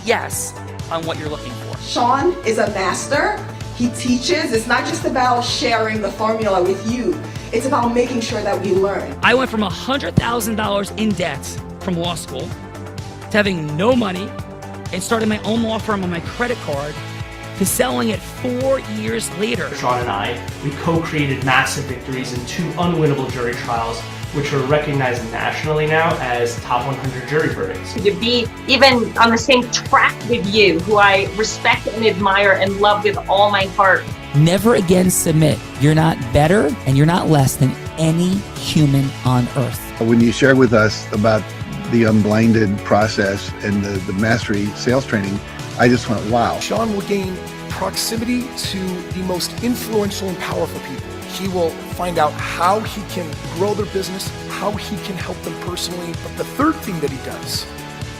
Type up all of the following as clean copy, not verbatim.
yes on what you're looking for. Sean is a master. He teaches. It's not just about sharing the formula with you. It's about making sure that we learn. I went from $100,000 in debt from law school to having no money and starting my own law firm on my credit card to selling it 4 years later. Sean and I, we co-created massive victories in 2 unwinnable jury trials, which are recognized nationally now as top 100 jury verdicts. To be even on the same track with you, who I respect and admire and love with all my heart. Never again submit. You're not better and you're not less than any human on earth. When you shared with us about the unblinded process and the mastery sales training, I just went, wow. Sean will gain proximity to the most influential and powerful people. He will find out how he can grow their business, how he can help them personally. But the third thing that he does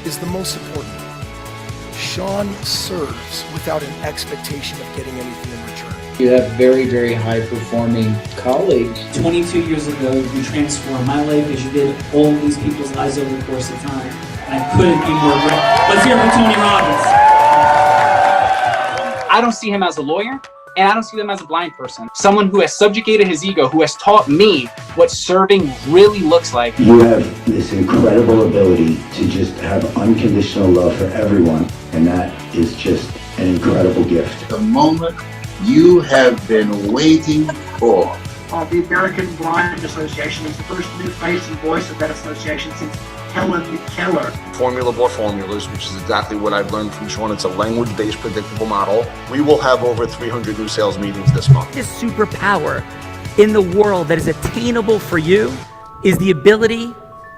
is the most important. Sean serves without an expectation of getting anything in return. You have very, very high-performing colleagues. 22 years ago, you transformed my life as you did all these people's lives over the course of time. I couldn't be more grateful. Let's hear it for Tony Robbins. I don't see him as a lawyer, and I don't see him as a blind person. Someone who has subjugated his ego, who has taught me what serving really looks like. You have this incredible ability to just have unconditional love for everyone, and that is just an incredible gift. The moment you have been waiting for. The American Blind Association is the first new face and voice of that association since Helen Keller. Formula for formulas, which is exactly what I've learned from Sean. It's a language-based predictable model. We will have over 300 new sales meetings this month. This superpower in the world that is attainable for you is the ability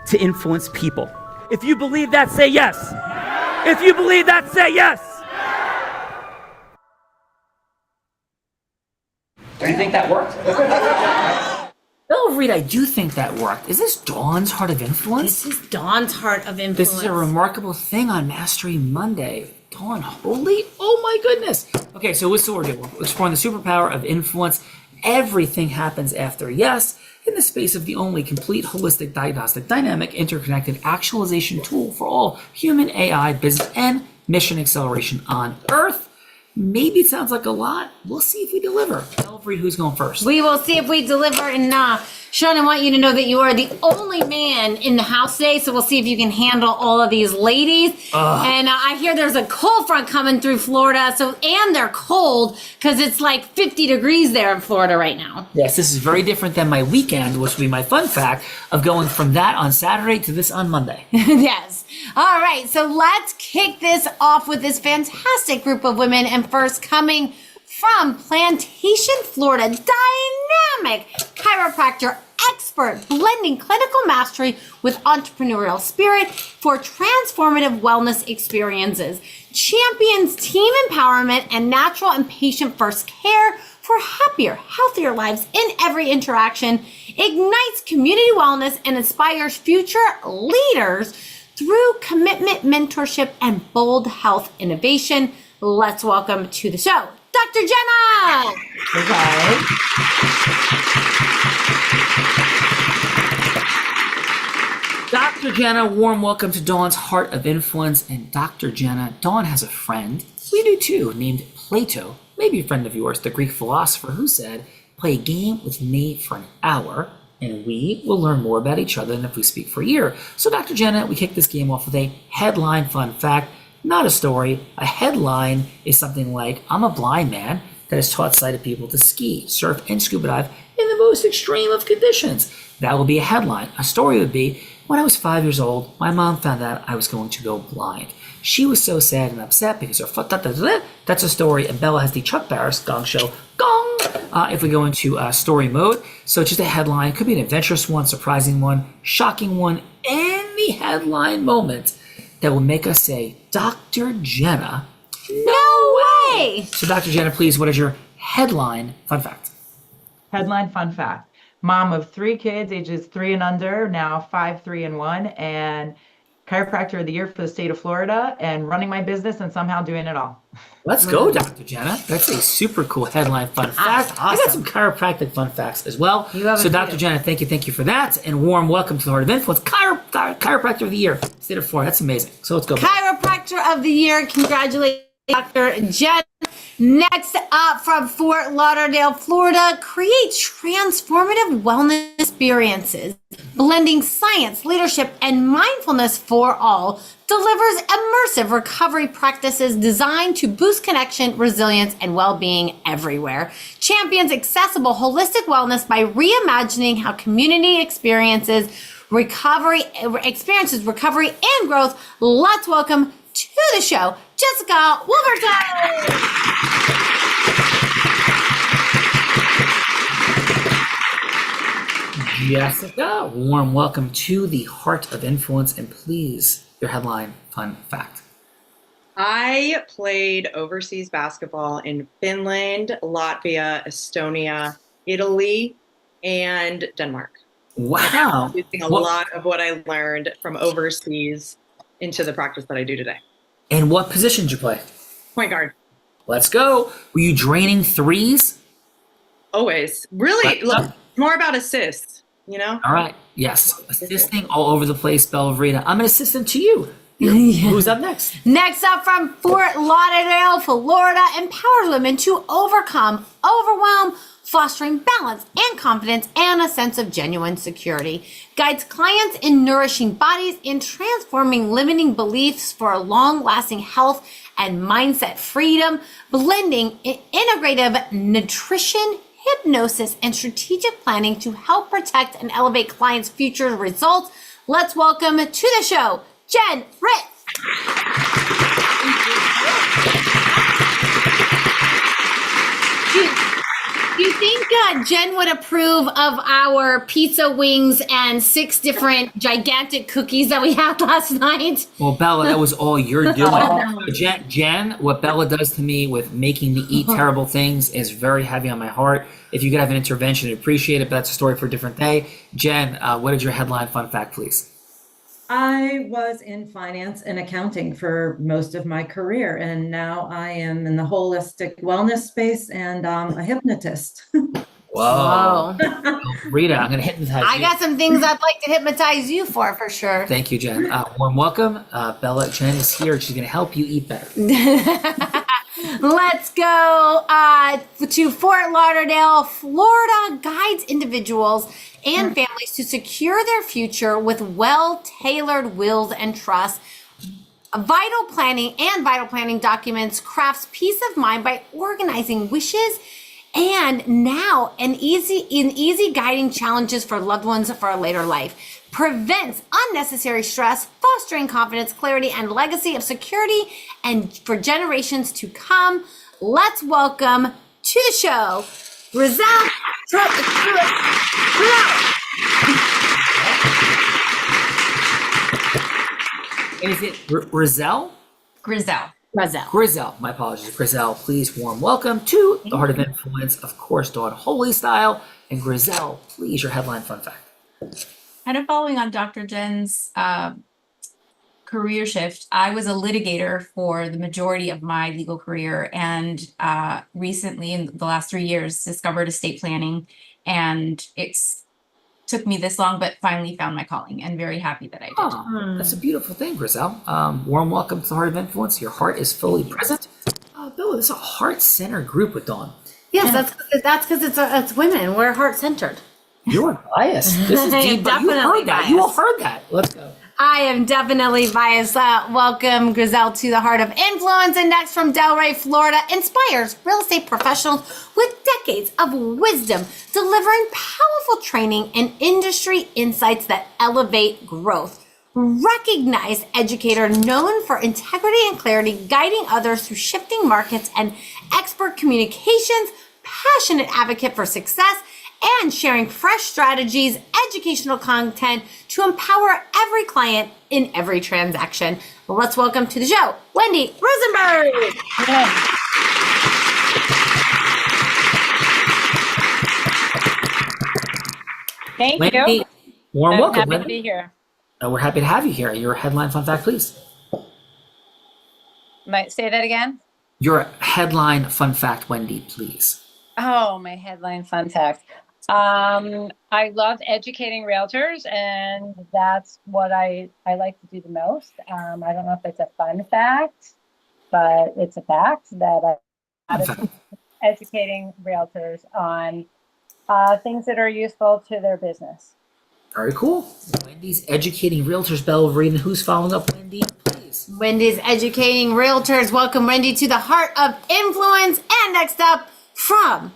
to influence people. If you believe that, say yes. If you believe that, say yes. Do you think that worked? Oh, Reed, I do think that worked. Is this Dawn's Heart of Influence? This is Dawn's Heart of Influence. This is a remarkable thing on Mastery Monday. Dawn, holy, oh my goodness. Okay, so what's the word? We're exploring the superpower of influence. Everything happens after yes in the space of the only complete, holistic, diagnostic, dynamic, interconnected actualization tool for all human AI, business, and mission acceleration on Earth. Maybe it sounds like a lot. We'll see if we deliver. Tell Reed who's going first. We will see if we deliver. And Sean, I want you to know that you are the only man in the house today, so we'll see if you can handle all of these ladies. And I hear there's a cold front coming through Florida, and they're cold because it's like 50 degrees there in Florida right now. Yes, this is very different than my weekend, which will be my fun fact of going from that on Saturday to this on Monday. Yes. All right, so let's kick this off with this fantastic group of women. And first, coming from Plantation, Florida, dynamic chiropractor expert, blending clinical mastery with entrepreneurial spirit for transformative wellness experiences. Champions team empowerment and natural and patient-first care for happier, healthier lives in every interaction. Ignites community wellness and inspires future leaders through commitment, mentorship, and bold health innovation. Let's welcome to the show, Dr. Jenna. Okay. Dr. Jenna, warm welcome to Dawn's Heart of Influence. And Dr. Jenna, Dawn has a friend, we do too, named Plato, maybe a friend of yours, the Greek philosopher, who said, play a game with me for an hour, and we will learn more about each other than if we speak for a year. So, Dr. Jenna, we kick this game off with a headline fun fact, not a story. A headline is something like, I'm a blind man that has taught sighted people to ski, surf, and scuba dive in the most extreme of conditions. That will be a headline. A story would be, when I was 5 years old, my mom found out I was going to go blind. She was so sad and upset because her foot, that's a story. And Bella has the Chuck Barris Gong Show, gong, if we go into story mode. So it's just a headline. It could be an adventurous one, surprising one, shocking one, any headline moment that will make us say, Dr. Jenna, no way! So Dr. Jenna, please, what is your headline fun fact? Headline fun fact. Mom of 3 kids, ages 3 and under, now 5, 3, and 1, and chiropractor of the year for the state of Florida, and running my business and somehow doing it all. Let's go, Dr. Jenna. That's a super cool headline fun fact. Awesome. I got some chiropractic fun facts as well. So Dr. Jenna, thank you for that. And warm welcome to the Heart of Influence, chiropractor of the year, state of Florida. That's amazing. So let's go. Chiropractor Chiropractor of the Year. Congratulations, Dr. Jen. Next up from Fort Lauderdale, Florida, create transformative wellness experiences, blending science, leadership, and mindfulness for all, delivers immersive recovery practices designed to boost connection, resilience, and well-being everywhere. Champions accessible holistic wellness by reimagining how community experiences recovery and growth. Let's welcome to the show, Jessica Wolverton. Jessica, warm welcome to the Heart of Influence, and please, your headline fun fact. I played overseas basketball in Finland, Latvia, Estonia, Italy, and Denmark. Wow. Using a lot of what I learned from overseas into the practice that I do today. And what position did you play? Point guard. Let's go. Were you draining threes? Always. Really, look, more about assists, you know? All right. Yes. Assisting all over the place, Bellavita. I'm an assistant to you. Who's up next? Next up from Fort Lauderdale, Florida, empowers women to overcome overwhelm, fostering balance and confidence and a sense of genuine security. Guides clients in nourishing bodies and transforming limiting beliefs for long-lasting health and mindset freedom, blending integrative nutrition, hypnosis, and strategic planning to help protect and elevate clients' future results. Let's welcome to the show, Jen Ritz. Do you think Jen would approve of our pizza wings and 6 different gigantic cookies that we had last night? Well, Bella, that was all you're doing. Jen, what Bella does to me with making me eat terrible things is very heavy on my heart. If you could have an intervention, I'd appreciate it, but that's a story for a different day. Jen, what is your headline fun fact, please? I was in finance and accounting for most of my career, and now I am in the holistic wellness space and a hypnotist. Whoa. Rita, I'm going to hypnotize you. I got some things I'd like to hypnotize you for sure. Thank you, Jen. Warm welcome. Bella, Jen is here. She's going to help you eat better. Let's go to Fort Lauderdale, Florida. Guides individuals and families to secure their future with well-tailored wills and trusts. Vital planning documents crafts peace of mind by organizing wishes and now in easy guiding challenges for loved ones for a later life. Prevents unnecessary stress, fostering confidence, clarity, and legacy of security and for generations to come. Let's welcome to the show, Grizel. Is it Grizel? Grizel. My apologies. Grizel, please warm welcome to the Heart of Influence, of course, Dawn Holy Style. And Grizel, please, your headline fun fact. Kind of following on Dr. Jen's career shift, I was a litigator for the majority of my legal career, and recently, in the last 3 years, discovered estate planning, and it's took me this long, but finally found my calling, and very happy that I did. Oh, that's a beautiful thing, Grizel. Warm welcome to the Heart of Influence. Your heart is fully present. Bill, this is a heart-centered group with Dawn. Yes, that's because it's women. We're heart-centered. You're biased. This is deep, but you heard that. You all heard that. Let's go. I am definitely biased. Welcome, Grizel, to the Heart of Influence. And next from Delray, Florida, inspires real estate professionals with decades of wisdom, delivering powerful training and industry insights that elevate growth. Recognized educator known for integrity and clarity, guiding others through shifting markets and expert communications, passionate advocate for success, and sharing fresh strategies, educational content to empower every client in every transaction. Let's welcome to the show, Wendy Rosenberg. Thank Wendy, you. Warm I'm welcome, happy Wendy. to be here. We're happy to have you here. Your headline fun fact, please. Might say that again? Your headline fun fact, Wendy, please. Oh, my headline fun fact. I love educating realtors, and that's what I like to do the most. I don't know if it's a fun fact, but it's a fact that I educating realtors on things that are useful to their business. Very cool. Wendy's educating realtors, Bellarine. Who's following up, Wendy? Please. Wendy's educating realtors. Welcome, Wendy, to the Heart of Influence. And next up, from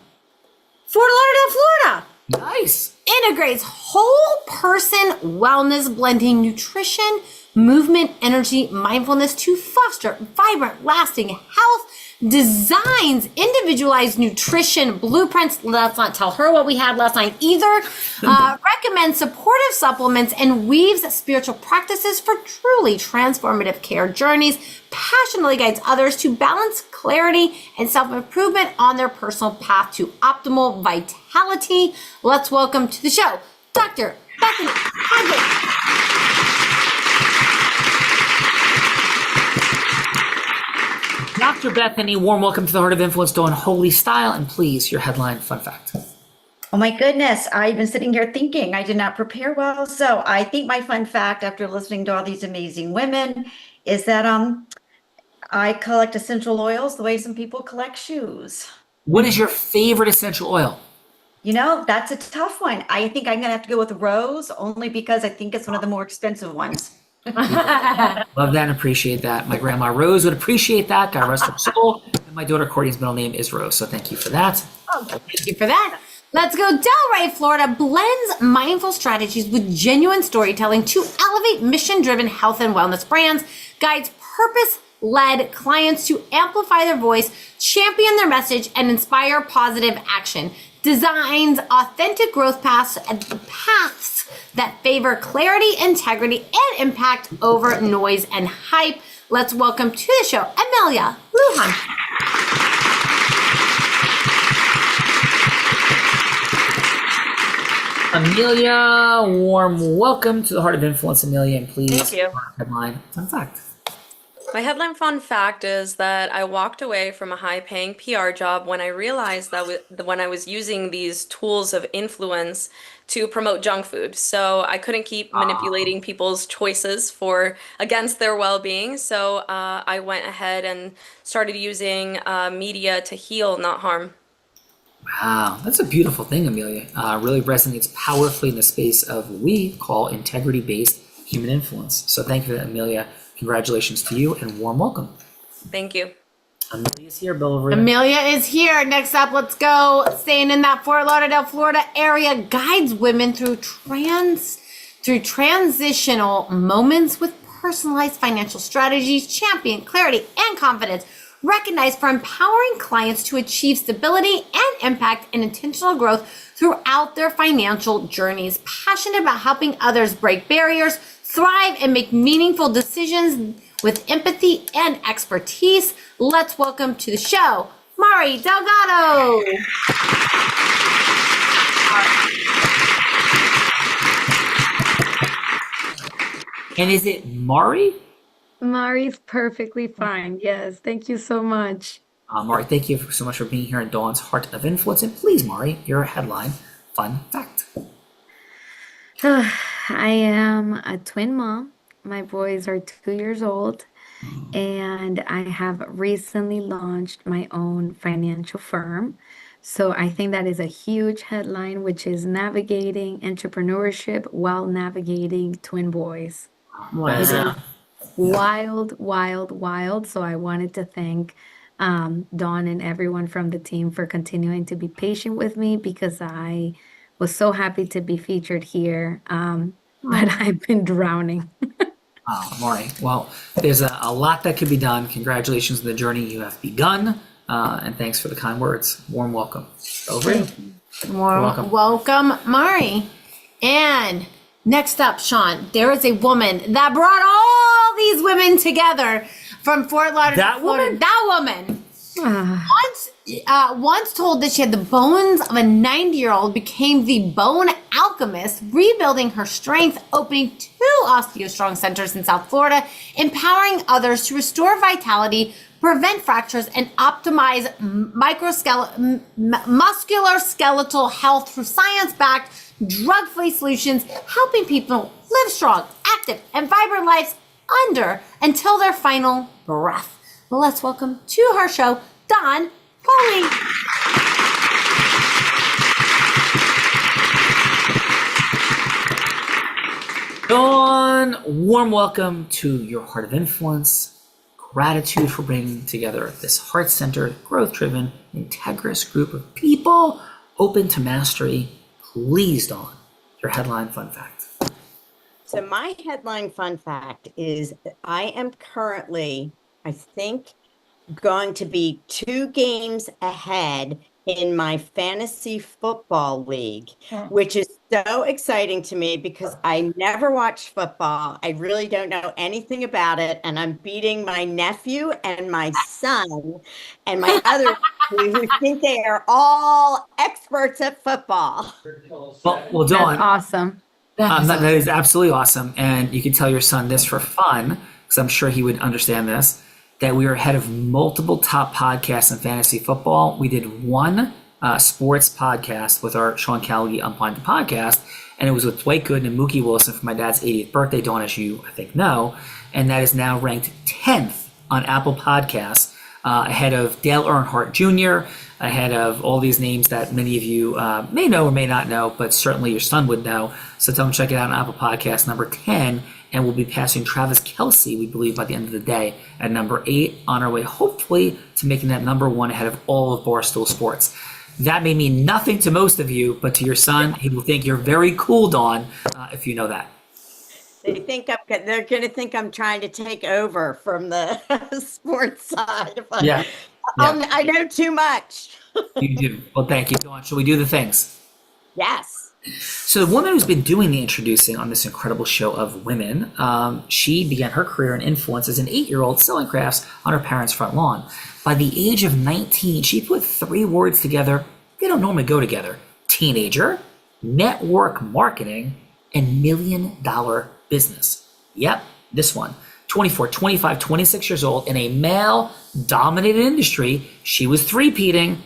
Fort Lauderdale, Florida. Nice. Integrates whole person wellness, blending nutrition, movement, energy, mindfulness to foster vibrant, lasting health. Designs individualized nutrition blueprints. Let's not tell her what we had last night either. Recommends supportive supplements and weaves spiritual practices for truly transformative care journeys. Passionately guides others to balance clarity and self-improvement on their personal path to optimal vitality. Let's welcome to the show, Dr. Bethany Haggett. Dr. Bethany, warm welcome to the Heart of Influence, Dawn Holy Style, and please, your headline fun fact. Oh my goodness, I've been sitting here thinking I did not prepare well. So I think my fun fact after listening to all these amazing women is that I collect essential oils the way some people collect shoes. What is your favorite essential oil? You know, that's a tough one. I think I'm gonna have to go with rose only because I think it's one of the more expensive ones. Love that and appreciate that. My grandma Rose would appreciate that. God rest her soul. And my daughter Courtney's middle name is Rose, so thank you for that. Oh, thank you for that. Let's go. Delray, Florida blends mindful strategies with genuine storytelling to elevate mission-driven health and wellness brands, guides purpose-led clients to amplify their voice, champion their message, and inspire positive action. Designs authentic growth paths that favor clarity, integrity, and impact over noise and hype. Let's welcome to the show, Amelia Lujan. Amelia, warm welcome to the Heart of Influence, Amelia, and please, Thank you. headline fun fact. My headline fun fact is that I walked away from a high-paying PR job when I realized that when I was using these tools of influence to promote junk food. So I couldn't keep manipulating people's choices against their well-being. So I went ahead and started using media to heal, not harm. Wow, that's a beautiful thing, Amelia. Really resonates powerfully in the space of what we call integrity-based human influence. So thank you for that, Amelia. Congratulations to you and warm welcome. Thank you. Amelia's here, Bill. Amelia is here. Next up, let's go. Staying in that Fort Lauderdale, Florida area, guides women through transitional moments with personalized financial strategies, champion clarity and confidence, recognized for empowering clients to achieve stability and impact and intentional growth throughout their financial journeys. Passionate about helping others break barriers, thrive, and make meaningful decisions with empathy and expertise. Let's welcome to the show, Mari Delgado. And is it Mari? Mari's perfectly fine. Yes, thank you so much. Mari, thank you so much for being here in Dawn's Heart of Influence. And please, Mari, your headline fun fact. I am a twin mom. My boys are 2 years old, and I have recently launched my own financial firm. So I think that is a huge headline, which is navigating entrepreneurship while navigating twin boys. Wow. Wild, wild, wild. So I wanted to thank Dawn and everyone from the team for continuing to be patient with me because I was so happy to be featured here. But I've been drowning. Oh, Mari. Well, there's a lot that could be done. Congratulations on the journey you have begun. And thanks for the kind words. Warm welcome. Over to you. Warm welcome, Mari. And next up, Sean, there is a woman that brought all these women together from Fort Lauderdale, That Florida. woman? That woman. Once told that she had the bones of a 90-year-old, became the bone alchemist, rebuilding her strength, opening 2 OsteoStrong centers in South Florida, empowering others to restore vitality, prevent fractures, and optimize musculoskeletal health through science-backed, drug-free solutions, helping people live strong, active, and vibrant lives until their final breath. Well, let's welcome to our show, Dawn Foley. Dawn, warm welcome to your Heart of Influence. Gratitude for bringing together this heart-centered, growth-driven, integrous group of people open to mastery. Please, Dawn, your headline fun fact. So my headline fun fact is I am currently, I think, going to be 2 games ahead in my fantasy football league, which is so exciting to me because I never watched football. I really don't know anything about it. And I'm beating my nephew and my son and my other who think they are all experts at football. Well, Dawn. That's awesome. That is absolutely awesome. And you can tell your son this for fun, because I'm sure he would understand this, that we are ahead of multiple top podcasts in fantasy football. We did one sports podcast with our Sean Callagy Unblinded podcast, and it was with Dwight Gooden and Mookie Wilson for my dad's 80th birthday, Dawn, as you, I think, know. And that is now ranked 10th on Apple Podcasts, ahead of Dale Earnhardt Jr., ahead of all these names that many of you may know or may not know, but certainly your son would know. So tell him to check it out on Apple Podcasts, number 10, and we'll be passing Travis Kelce, we believe, by the end of the day at number 8, on our way, hopefully, to making that number 1 ahead of all of Barstool Sports. That may mean nothing to most of you, but to your son, he will think you're very cool, Dawn, if you know that. They're going to think I'm trying to take over from the sports side. Yeah. I know too much. You do. Well, thank you, Dawn. Shall we do the things? Yes. So the woman who's been doing the introducing on this incredible show of women, she began her career in influence as an 8-year-old selling crafts on her parents' front lawn. By the age of 19, she put 3 words together. They don't normally go together. Teenager, network marketing, and $1 million business. Yep, this one. 24, 25, 26 years old in a male-dominated industry. She was three-peating,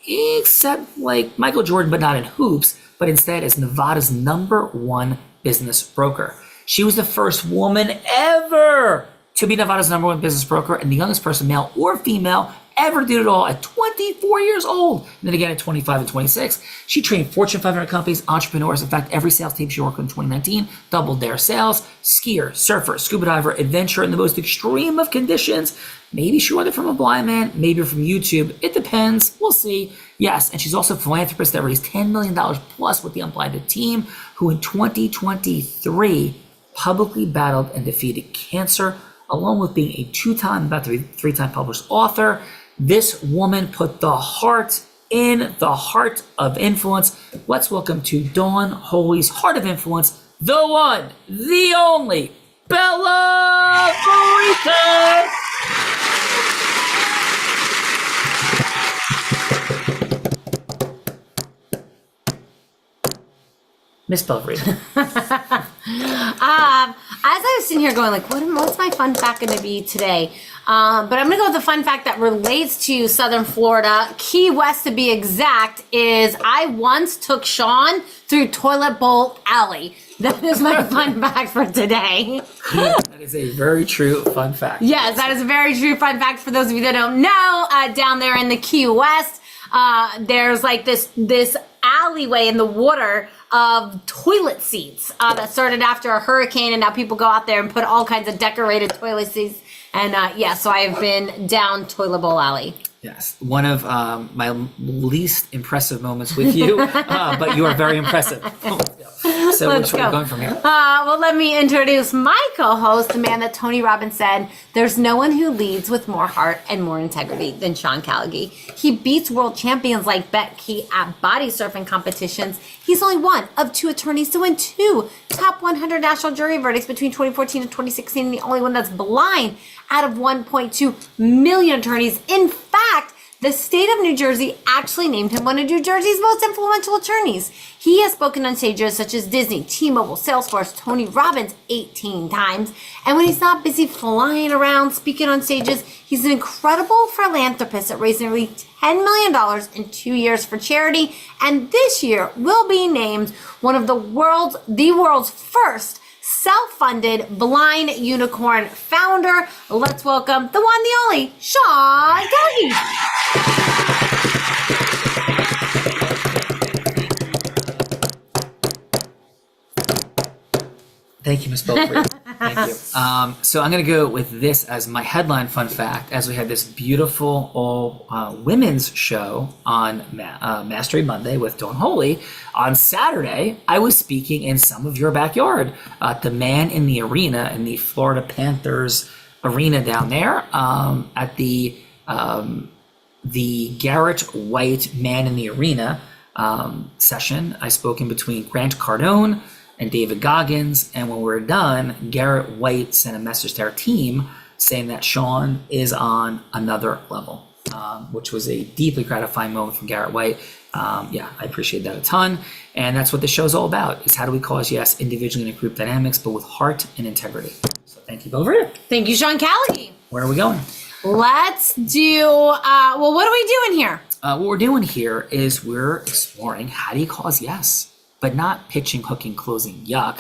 except like Michael Jordan, but not in hoops, but instead as Nevada's #1 business broker. She was the first woman ever to be Nevada's #1 business broker and the youngest person, male or female, ever did it all at 24 years old. And then again at 25 and 26. She trained Fortune 500 companies, entrepreneurs. In fact, every sales team she worked with in 2019 doubled their sales. Skier, surfer, scuba diver, adventurer in the most extreme of conditions. Maybe she learned it from a blind man, maybe from YouTube. It depends. We'll see. Yes, and she's also a philanthropist that raised $10 million plus with the Unblinded team, who in 2023 publicly battled and defeated cancer, along with being a 2-time, about to be 3-time published author. This woman put the heart in the heart of influence. Let's welcome to Dawn Foley's Heart of Influence, the one, the only, Bella Farita. Miss Belgrade. As I was sitting here going, like, what's my fun fact going to be today? But I'm going to go with the fun fact that relates to Southern Florida, Key West to be exact, is I once took Sean through Toilet Bowl Alley. That is my fun fact for today. That is a very true fun fact. Yes, that is a very true fun fact for those of you that don't know. Down there in the Key West, there's like this alleyway in the water of toilet seats that started after a hurricane, and now people go out there and put all kinds of decorated toilet seats. And so I have been down Toilet Bowl Alley. Yes, one of my least impressive moments with you, but you are very impressive. So Let's which way go. are we going from here? Well, let me introduce my co-host, the man that Tony Robbins said, there's no one who leads with more heart and more integrity than Sean Callagy. He beats world champions like Becky at body surfing competitions. He's only one of 2 attorneys to win 2 top 100 national jury verdicts between 2014 and 2016, and the only one that's blind out of 1.2 million attorneys. In fact, The state of New Jersey actually named him one of New Jersey's most influential attorneys. He has spoken on stages such as Disney, T-Mobile, Salesforce, Tony Robbins 18 times. And when he's not busy flying around speaking on stages, he's an incredible philanthropist that raised nearly $10 million in 2 years for charity. And this year will be named one of the world's first self-funded blind unicorn founder. Let's welcome the one, the only, Sean Kelly. Thank you, Ms. Belfry. Thank you. So I'm going to go with this as my headline fun fact, as we had this beautiful all women's show on Mastery Monday with Dawn Holy. On Saturday, I was speaking in some of your backyard, the Man in the Arena in the Florida Panthers arena down there, at the Garrett White Man in the Arena session. I spoke in between Grant Cardone and David Goggins, and when we were done, Garrett White sent a message to our team saying that Sean is on another level, which was a deeply gratifying moment from Garrett White. I appreciate that a ton, and that's what the show's all about, is how do we cause yes individually and in group dynamics, but with heart and integrity. So thank you, Belfry. Thank you, Sean Kelly. Where are we going? Let's do, well, what are we doing here? What we're doing here is we're exploring how do you cause yes, but not pitching, hooking, closing, yuck.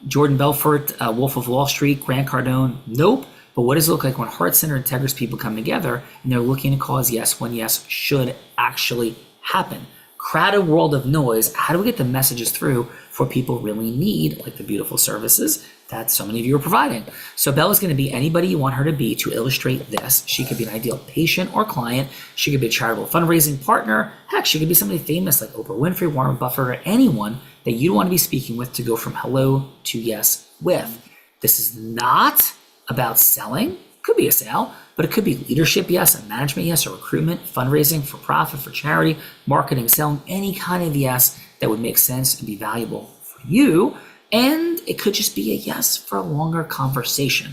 Jordan Belfort, Wolf of Wall Street, Grant Cardone, nope. But what does it look like when heart-centered, integrous people come together and they're looking to cause yes when yes should actually happen? Crowded world of noise, how do we get the messages through for people really need, like the beautiful services that so many of you are providing? So Bella's going to be anybody you want her to be to illustrate this. She could be an ideal patient or client. She could be a charitable fundraising partner. Heck, she could be somebody famous like Oprah Winfrey, Warren Buffett, or anyone that you want to be speaking with to go from hello to yes with. This is not about selling. Could be a sale, but it could be leadership yes, a management yes, or recruitment, fundraising, for profit, for charity, marketing, selling, any kind of yes that would make sense and be valuable for you. And it could just be a yes for a longer conversation.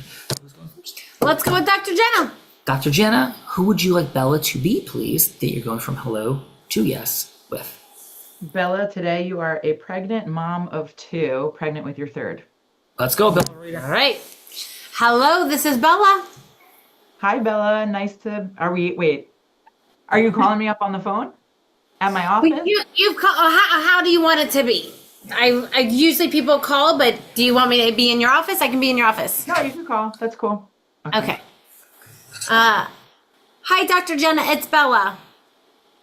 Let's go with Dr. Jenna. Dr. Jenna, who would you like Bella to be, please, that you're going from hello to yes with? Bella, today you are a pregnant mom of 2, pregnant with your 3rd. Let's go, Bella. All right. Hello, this is Bella. Hi, Bella. Are you calling me up on the phone at my office? You've called, how do you want it to be? I usually people call, but do you want me to be in your office? I can be in your office. No, you can call. That's cool. Okay. Hi, Dr. Jenna. It's Bella.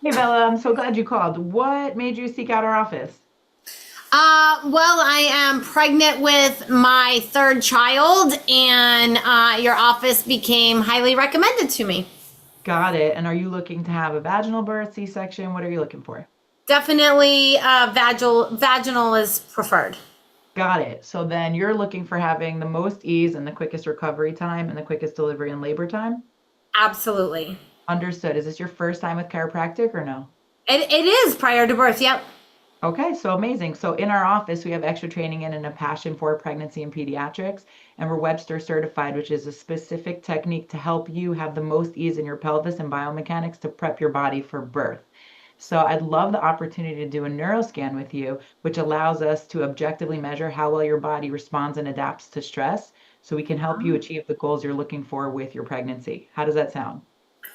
Hey, Bella. I'm so glad you called. What made you seek out our office? Well, I am pregnant with my 3rd child, and your office became highly recommended to me. Got it. And are you looking to have a vaginal birth, C-section? What are you looking for? Definitely vaginal is preferred. Got it. So then you're looking for having the most ease and the quickest recovery time and the quickest delivery and labor time? Absolutely. Understood. Is this your first time with chiropractic or no? It is prior to birth, yep. Okay, so amazing. So in our office, we have extra training in and a passion for pregnancy and pediatrics, and we're Webster certified, which is a specific technique to help you have the most ease in your pelvis and biomechanics to prep your body for birth. So I'd love the opportunity to do a neuroscan with you, which allows us to objectively measure how well your body responds and adapts to stress, so we can help you achieve the goals you're looking for with your pregnancy. How does that sound?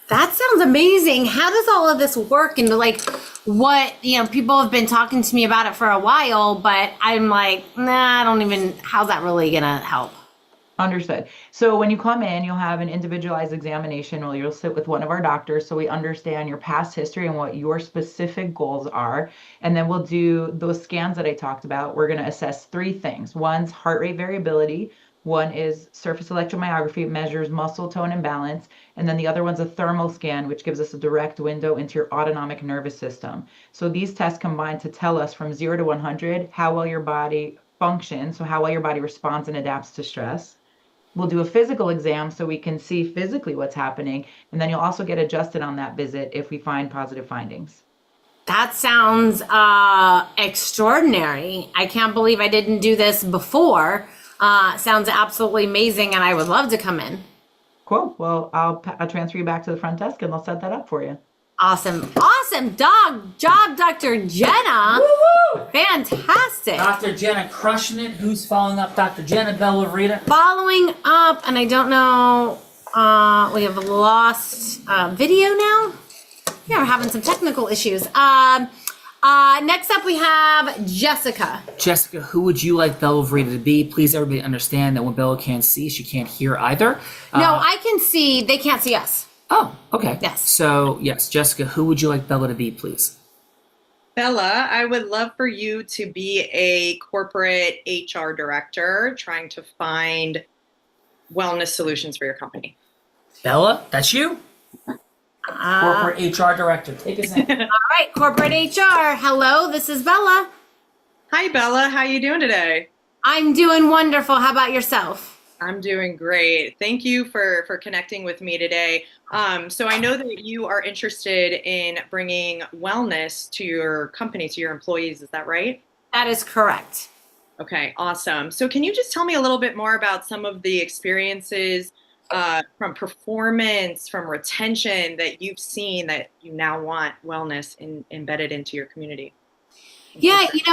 That sounds amazing. How does all of this work? And people have been talking to me about it for a while, but I'm like, nah, how's that really gonna help? Understood. So when you come in, you'll have an individualized examination where you'll sit with one of our doctors so we understand your past history and what your specific goals are. And then we'll do those scans that I talked about. We're going to assess 3 things. One's heart rate variability. One is surface electromyography, it measures muscle tone and balance. And then the other one's a thermal scan, which gives us a direct window into your autonomic nervous system. So these tests combine to tell us from 0 to 100 how well your body functions, so how well your body responds and adapts to stress. We'll do a physical exam so we can see physically what's happening, and then you'll also get adjusted on that visit if we find positive findings. That sounds extraordinary. I can't believe I didn't do this before. Sounds absolutely amazing, and I would love to come in. Cool. Well, I'll transfer you back to the front desk and they'll set that up for you. Awesome. Awesome job, Dr. Jenna. Woo-hoo! Fantastic. Dr. Jenna crushing it. Who's following up Dr. Jenna Bellavita? Following up, and I don't know, we have lost video now. Yeah, we're having some technical issues. Next up we have Jessica. Jessica, who would you like Bellavita to be? Please, everybody understand that when Bella can't see, she can't hear either. No, I can see. They can't see us. Oh, okay. Yes. So, yes, Jessica, who would you like Bella to be, please? Bella, I would love for you to be a corporate HR director trying to find wellness solutions for your company. Bella, that's you? Corporate HR director. Take us in. All right, corporate HR. Hello, this is Bella. Hi, Bella. How you doing today? I'm doing wonderful. How about yourself? I'm doing great. Thank you for connecting with me today. So I know that you are interested in bringing wellness to your company, to your employees. Is that right? That is correct. Okay, awesome. So can you just tell me a little bit more about some of the experiences from performance, from retention that you've seen that you now want wellness embedded into your community? Yeah, the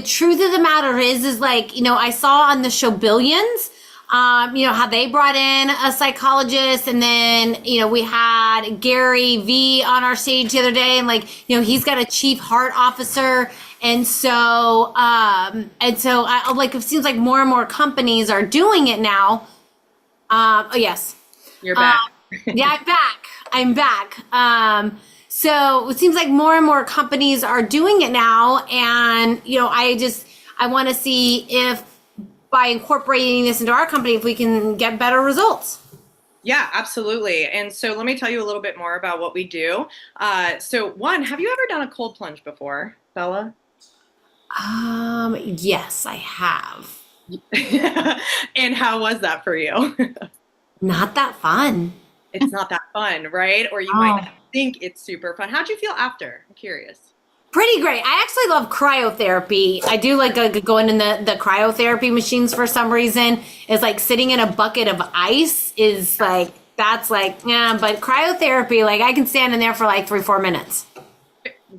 truth of the matter is like, I saw on the show Billions, how they brought in a psychologist, and then, we had Gary V on our stage the other day, and he's got a chief heart officer. And so I like, it seems like more and more companies are doing it now. Oh yes. You're back. Yeah, I'm back. So it seems like more and more companies are doing it now. And, I want to see if by incorporating this into our company, if we can get better results. Yeah, absolutely. And so let me tell you a little bit more about what we do. So one, have you ever done a cold plunge before, Bella? Yes, I have. And how was that for you? Not that fun. It's not that fun, right? Or you might not think it's super fun. How'd you feel after? I'm curious. Pretty great. I actually love cryotherapy. I do like going in the cryotherapy machines for some reason. It's like sitting in a bucket of ice is like, that's like, yeah, but cryotherapy, like I can stand in there for like 3-4 minutes.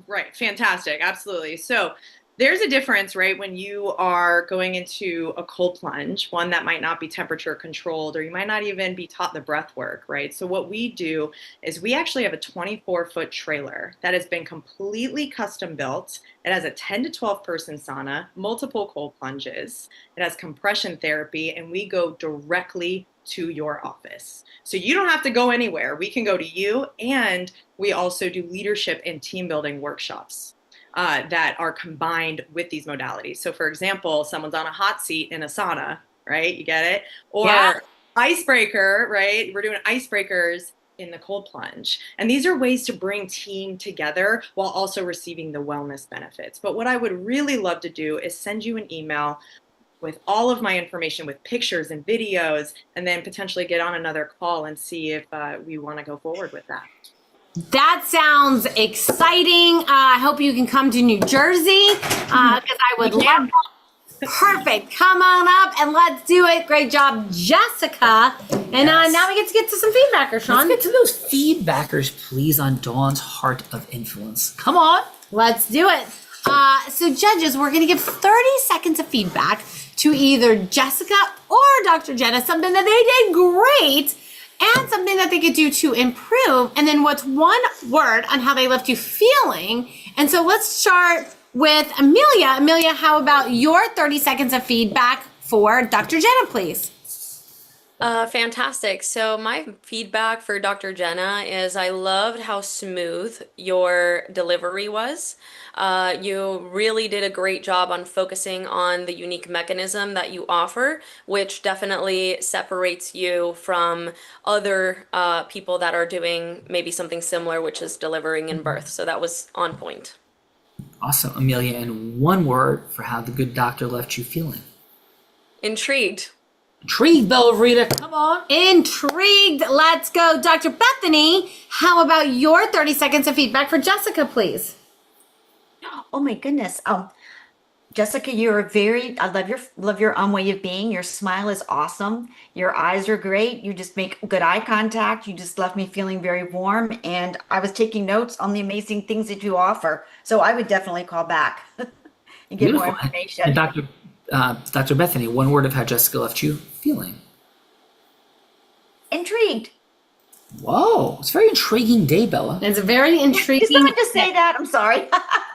Right. Fantastic. Absolutely. So there's a difference, right, when you are going into a cold plunge, one that might not be temperature controlled, or you might not even be taught the breath work, right? So what we do is we actually have a 24-foot trailer that has been completely custom built. It has a 10 to 12 person sauna, multiple cold plunges. It has compression therapy, and we go directly to your office. So you don't have to go anywhere. We can go to you, and we also do leadership and team building workshops that are combined with these modalities. So for example, someone's on a hot seat in a sauna, right? You get it? Or icebreaker, right? We're doing icebreakers in the cold plunge. And these are ways to bring team together while also receiving the wellness benefits. But what I would really love to do is send you an email with all of my information, with pictures and videos, and then potentially get on another call and see if we want to go forward with that. That sounds exciting. I hope you can come to New Jersey because I would love that. Perfect. Come on up and let's do it. Great job, Jessica. And now we get to some feedbackers, Sean. Let's get to those feedbackers, please, on Dawn's Heart of Influence. Come on. Let's do it. So judges, we're going to give 30 seconds of feedback to either Jessica or Dr. Jenna, something that they did great and something that they could do to improve. And then what's one word on how they left you feeling. And so let's start with Amelia. Amelia, how about your 30 seconds of feedback for Dr. Jenna, please? Fantastic. So my feedback for Dr. Jenna is I loved how smooth your delivery was. You really did a great job on focusing on the unique mechanism that you offer, which definitely separates you from other people that are doing maybe something similar, which is delivering in birth. So that was on point. Awesome, Amelia. And one word for how the good doctor left you feeling. Intrigued. Intrigued, Bellavita. Come on. Intrigued. Let's go. Dr. Bethany, how about your 30 seconds of feedback for Jessica, please? Oh my goodness. Jessica, I love your way of being. Your smile is awesome. Your eyes are great. You just make good eye contact. You just left me feeling very warm. And I was taking notes on the amazing things that you offer. So I would definitely call back and get more Beautiful. information. And Dr. Bethany, one word of how Jessica left you feeling. Intrigued. Whoa, it's a very intriguing day, Bella. It's a very intriguing. Is that to say that? I'm sorry.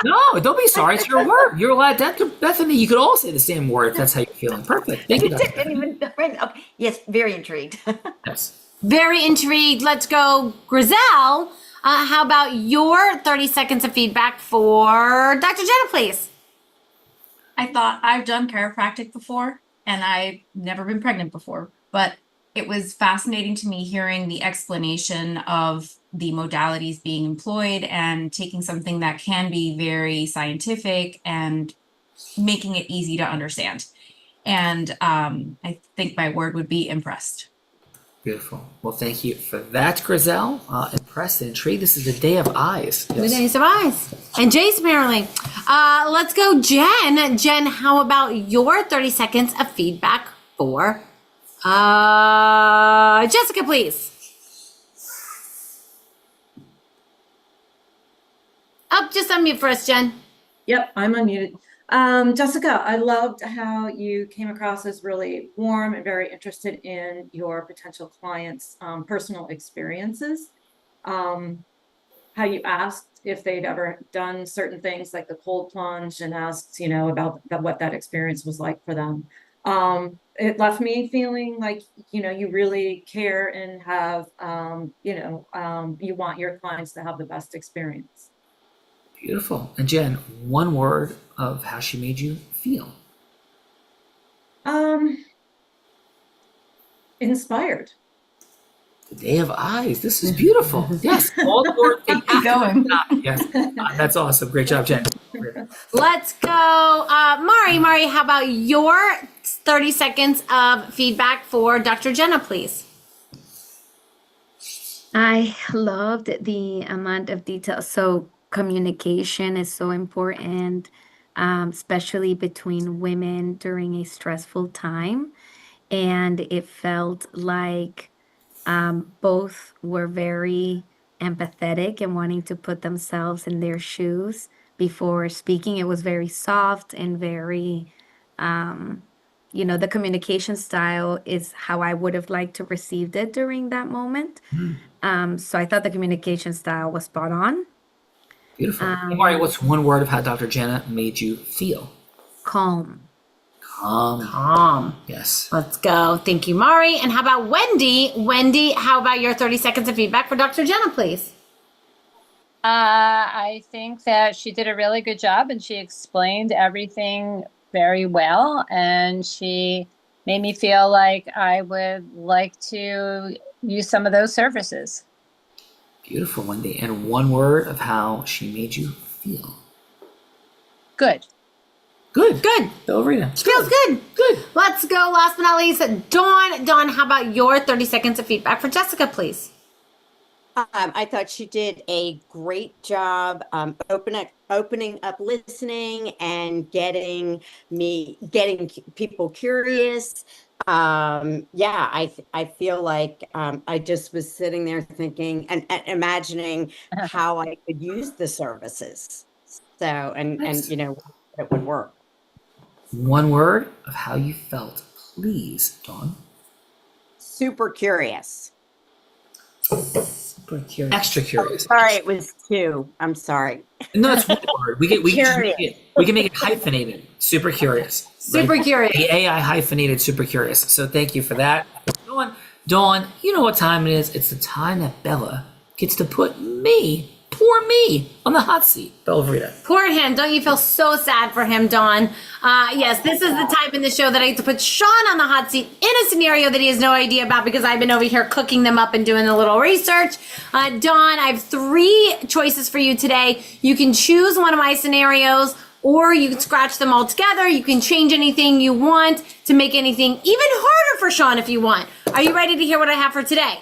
No, don't be sorry. It's your word. You're allowed. Dr. Bethany, you could all say the same word if that's how you're feeling. Perfect. Thank you, Dr. Bethany. Okay. Yes, very intrigued. Yes. Very intrigued. Let's go, Grizel. How about your 30 seconds of feedback for Dr. Jenna, please? I thought I've done chiropractic before and I've never been pregnant before, but it was fascinating to me hearing the explanation of the modalities being employed and taking something that can be very scientific and making it easy to understand. And I think my word would be impressed. Beautiful. Well, thank you for that, Grizel. Impressed and intrigued. This is the day of eyes. The days of eyes. And Jace, apparently. Let's go, Jen. Jen, how about your 30 seconds of feedback for Jessica, please? Just unmute for us, Jen. Yep, I'm unmuted. Jessica, I loved how you came across as really warm and very interested in your potential clients' personal experiences. How you asked if they'd ever done certain things like the cold plunge and asked, about what that experience was like for them. It left me feeling like, you really care and have, you want your clients to have the best experience. Beautiful. And Jen, one word of how she made you feel. Inspired. The day of eyes. This is beautiful. Yes. All the word. Keep going. Yes. That's awesome. Great job, Jen. Let's go. Mari, how about your 30 seconds of feedback for Dr. Jenna, please? I loved the amount of detail. So communication is so important, especially between women during a stressful time. And it felt like both were very empathetic and wanting to put themselves in their shoes before speaking. It was very soft and very, the communication style is how I would have liked to received it during that moment. So I thought the communication style was spot on. Beautiful. Mari, what's one word of how Dr. Jenna made you feel? Calm. Calm. Yes. Let's go. Thank you, Mari. And how about Wendy? Wendy, how about your 30 seconds of feedback for Dr. Jenna, please? I think that she did a really good job and she explained everything very well. And she made me feel like I would like to use some of those services. Beautiful, Wendy. And one word of how she made you feel. Good. Good. Rita. Feels good. Let's go. Last but not least, Dawn. Dawn, how about your 30 seconds of feedback for Jessica, please? I thought she did a great job opening up listening and getting people curious. I feel like I just was sitting there thinking and imagining how I could use the services. So, and it would work. One word of how you felt, please, Dawn. Super curious. Super curious. Extra curious. Sorry, it was two. I'm sorry. No, it's one word. We can make it hyphenated. Super curious. Super curious. The AI hyphenated super curious. So thank you for that. Dawn, you know what time it is. It's the time that Bella gets to put poor me, on the hot seat. Bella Verita. Poor him. Don't you feel so sad for him, Dawn? Yes, this is the time in the show that I get to put Sean on the hot seat in a scenario that he has no idea about because I've been over here cooking them up and doing a little research. Dawn, I have 3 choices for you today. You can choose one of my scenarios or you can scratch them all together. You can change anything you want to make anything even harder for Sean if you want. Are you ready to hear what I have for today?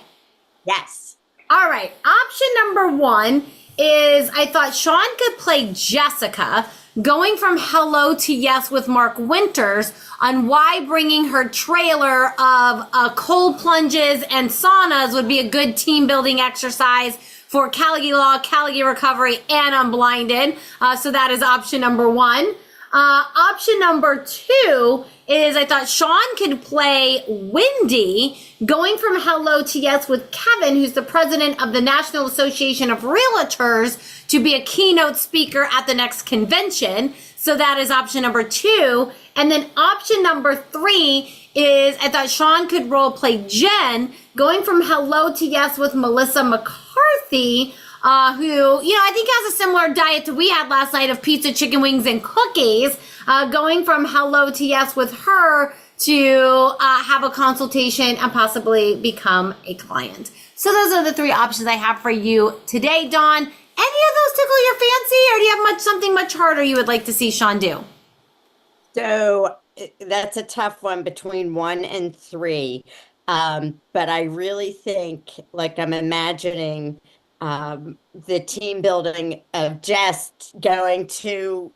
Yes. All right. Option number 1 is I thought Sean could play Jessica going from hello to yes with Mark Winters on why bringing her trailer of cold plunges and saunas would be a good team building exercise for Cali Law, Cali Recovery, and Unblinded. So that is option number 1. Option number 2 is I thought Sean could play Wendy, going from hello to yes with Kevin, who's the president of the National Association of Realtors, to be a keynote speaker at the next convention. So that is option number 2. And then option number 3 is I thought Sean could role play Jen, going from hello to yes with Melissa McCarthy, who, I think has a similar diet to we had last night of pizza, chicken wings, and cookies, going from hello to yes with her to have a consultation and possibly become a client. So those are the 3 options I have for you today, Dawn. Any of those tickle your fancy, or do you have something much harder you would like to see Sean do? So that's a tough one between 1 and 3. But I really think, like, I'm imagining the team building of just going to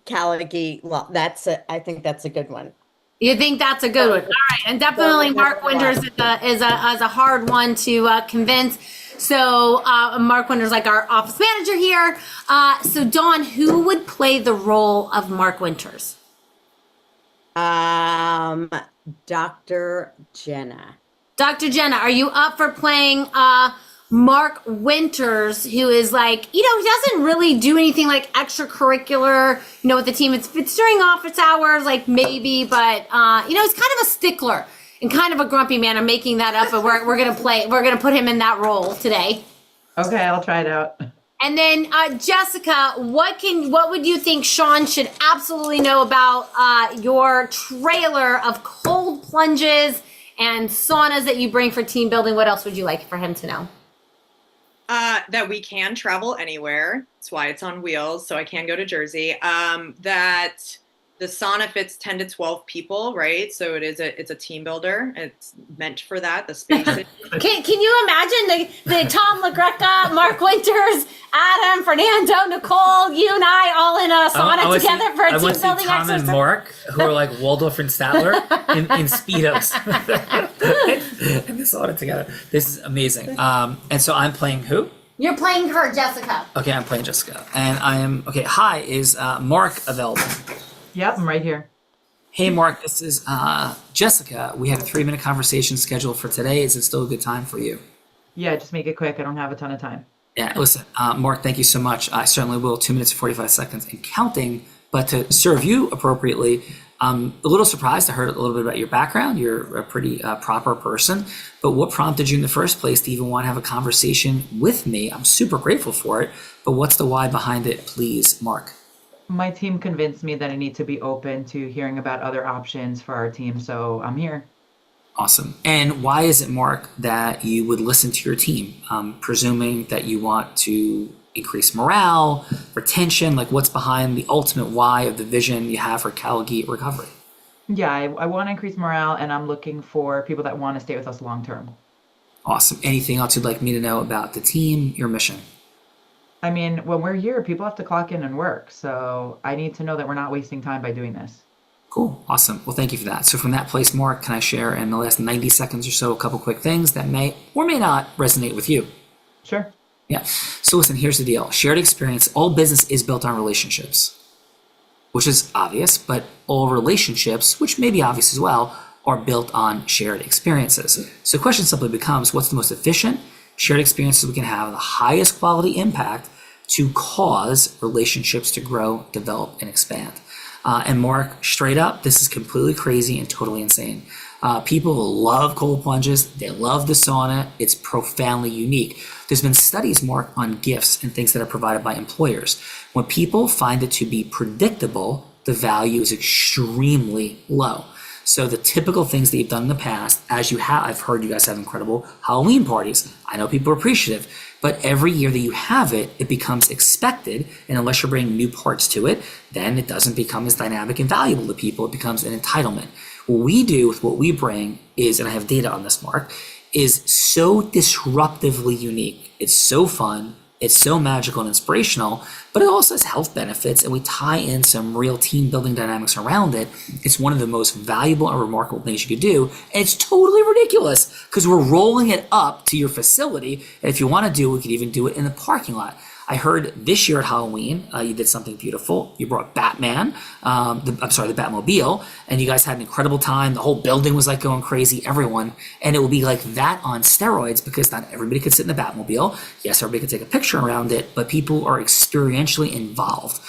Cali Law. I think that's a good one. You think that's a good one? All right, and definitely Mark Winters is a hard one to convince. So Mark Winters, like our office manager here. So Dawn, who would play the role of Mark Winters? Dr. Jenna. Dr. Jenna, are you up for playing Mark Winters, who is like, he doesn't really do anything like extracurricular, with the team. It's during office hours, like maybe, but he's kind of a stickler and kind of a grumpy man. I'm making that up, but we're gonna put him in that role today. Okay, I'll try it out. And then Jessica, what would you think Sean should absolutely know about your trailer of cold plunges and saunas that you bring for team building? What else would you like for him to know? That we can travel anywhere. That's why it's on wheels, so I can go to Jersey. That the sauna fits 10 to 12 people, right? So it's a team builder. It's meant for that. The space. Can you imagine the Tom LaGreca, Mark Winters, Adam, Fernando, Nicole, you and I all in a sauna together for a team building Tom exercise? and Mark, who are like Waldorf and Statler in Speedos. And this sauna together. This is amazing. And so I'm playing who? You're playing her, Jessica. Okay, I'm playing Jessica. And I am, okay, hi, is Mark available? Yep, I'm right here. Hey, Mark, this is Jessica. We had a 3-minute conversation scheduled for today. Is it still a good time for you? Yeah, just make it quick. I don't have a ton of time. Yeah, listen, Mark, thank you so much. I certainly will. 2 minutes, 45 seconds and counting. But to serve you appropriately, I'm a little surprised. I heard a little bit about your background. You're a pretty proper person. But what prompted you in the first place to even want to have a conversation with me? I'm super grateful for it. But what's the why behind it, please, Mark? My team convinced me that I need to be open to hearing about other options for our team, so I'm here. Awesome. And why is it, Mark, that you would listen to your team? Presuming that you want to increase morale, retention, like what's behind the ultimate why of the vision you have for Cali Recovery? Yeah, I want to increase morale, and I'm looking for people that want to stay with us long term. Awesome. Anything else you'd like me to know about the team, your mission? I mean, when we're here, people have to clock in and work. So I need to know that we're not wasting time by doing this. Cool. Awesome. Well, thank you for that. So from that place, Mark, can I share in the last 90 seconds or so a couple quick things that may or may not resonate with you? Sure. Yeah. So listen, here's the deal. Shared experience, all business is built on relationships, which is obvious, but all relationships, which may be obvious as well, are built on shared experiences. So the question simply becomes, what's the most efficient shared experiences we can have the highest quality impact to cause relationships to grow, develop, and expand? And Mark, straight up, this is completely crazy and totally insane. People love cold plunges. They love the sauna. It's profoundly unique. There's been studies, Mark, on gifts and things that are provided by employers. When people find it to be predictable, the value is extremely low. So the typical things that you've done in the past, as you have, I've heard you guys have incredible Halloween parties. I know people are appreciative, but every year that you have it, it becomes expected. And unless you're bringing new parts to it, then it doesn't become as dynamic and valuable to people. It becomes an entitlement. What we do with what we bring is, and I have data on this, Mark, is so disruptively unique. It's so fun. It's so magical and inspirational, but it also has health benefits, and we tie in some real team building dynamics around it. It's one of the most valuable and remarkable things you could do, and it's totally ridiculous because we're rolling it up to your facility, and if you want to do it, we could even do it in the parking lot. I heard this year at Halloween, you did something beautiful. You brought Batman, the Batmobile, and you guys had an incredible time. The whole building was like going crazy, everyone. And it will be like that on steroids because not everybody could sit in the Batmobile. Yes, everybody could take a picture around it, but people are experientially involved.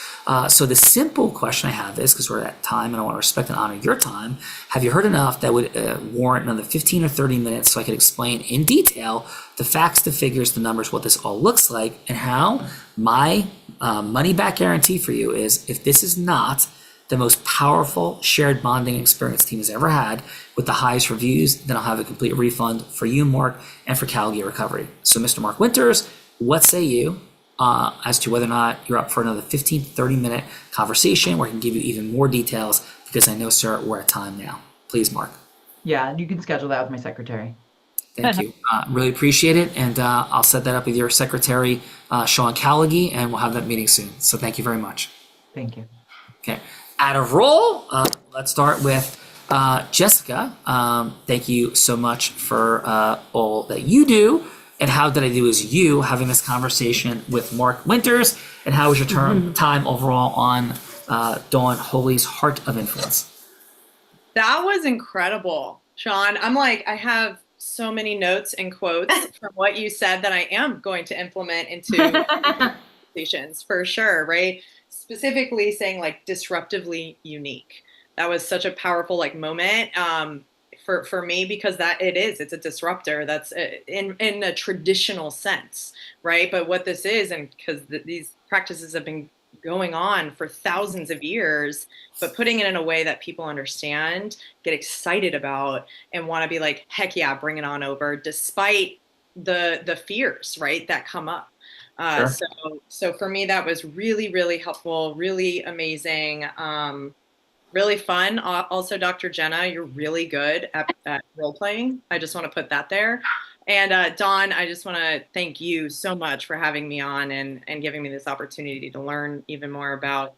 So the simple question I have is, because we're at time and I want to respect and honor your time, have you heard enough that would warrant another 15 or 30 minutes so I could explain in detail the facts, the figures, the numbers, what this all looks like, and how my money back guarantee for you is if this is not the most powerful shared bonding experience team has ever had with the highest reviews, then I'll have a complete refund for you, Mark, and for Calgary Recovery. So Mr. Mark Winters, what say you as to whether or not you're up for another 15 to 30 minute conversation where I can give you even more details because I know, sir, we're at time now. Please, Mark. Yeah, you can schedule that with my secretary. Thank you. Really appreciate it. And I'll set that up with your secretary, Sean Callaghy, and we'll have that meeting soon. So thank you very much. Thank you. Okay. Out of roll, let's start with Jessica. Thank you so much for all that you do. And how did I do as you having this conversation with Mark Winters? And how was your time overall on Dawn Holy's Heart of Influence? That was incredible, Sean. I'm like, I have so many notes and quotes from what you said that I am going to implement into conversations for sure, right? Specifically saying like disruptively unique. That was such a powerful like moment for me because it's a disruptor that's in a traditional sense, right? But what this is, and because these practices have been going on for thousands of years, but putting it in a way that people understand, get excited about, and want to be like, heck yeah, bring it on over, despite the fears, right, that come up. Sure. So for me, that was really, really helpful, really amazing, really fun. Also, Dr. Jenna, you're really good at role playing. I just want to put that there. And Dawn, I just want to thank you so much for having me on and giving me this opportunity to learn even more about